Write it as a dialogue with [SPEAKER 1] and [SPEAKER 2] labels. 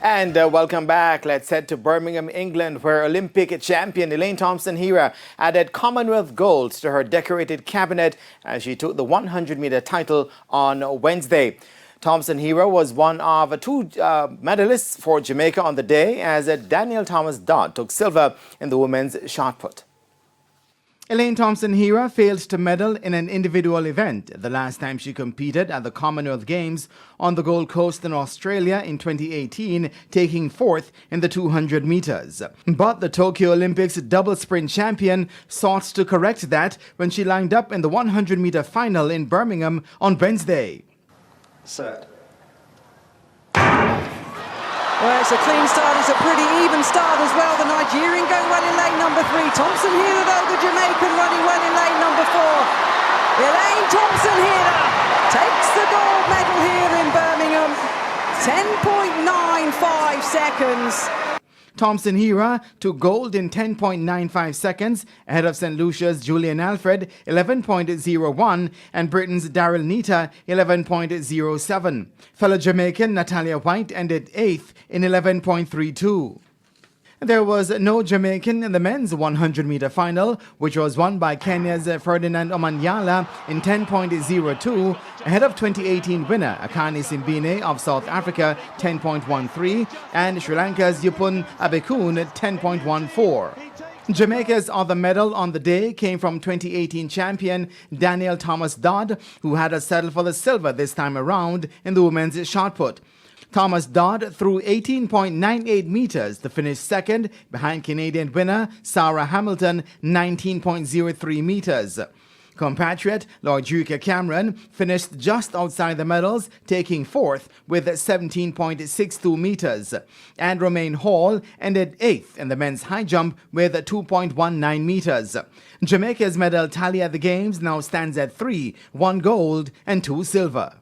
[SPEAKER 1] And welcome back. Let's head to Birmingham, England, where Olympic champion Elaine Thompson-Herah added Commonwealth golds to her decorated cabinet as she took the 100-meter title on Wednesday. Thompson-Herah was one of two medalists for Jamaica on the day, as Daniel Thomas-Dodd took silver in the women's shot put. Elaine Thompson-Herah failed to medal in an individual event the last time she competed at the Commonwealth Games on the Gold Coast in Australia in 2018, taking fourth in the 200 meters. But the Tokyo Olympics double sprint champion sought to correct that when she lined up in the 100-meter final in Birmingham on Wednesday.
[SPEAKER 2] Set.
[SPEAKER 3] Well, it's a clean start, it's a pretty even start as well. The Nigerian going well in lane number 3. Thompson-Herah, though, the Jamaican running well in lane number 4. Elaine Thompson-Herah takes the gold medal here in Birmingham. 10.95 seconds.
[SPEAKER 1] Thompson-Herah took gold in 10.95 seconds ahead of St. Lucia's Julian Alfred 11.01 and Britain's Daryl Nita 11.07. Fellow Jamaican Natalia White ended 8th in 11.32. There was no Jamaican in the men's 100-meter final, which was won by Kenya's Ferdinand Omanyala in 10.02, ahead of 2018 winner Akani Simbine of South Africa 10.13 and Sri Lanka's Yupun Abekun 10.14. Jamaica's other medal on the day came from 2018 champion Daniel Thomas-Dodd, who had to settle for the silver this time around in the women's shot put. Thomas-Dodd threw 18.98 meters to finish second behind Canadian winner Sarah Hamilton 19.03 meters. Compatriot Lord Duke Cameron finished just outside the medals, taking fourth with 17.62 meters. And Romain Hall ended 8th in the men's high jump with 2.19 meters. Jamaica's medal tally at the Games now stands at 3, 1 gold and 2 silver.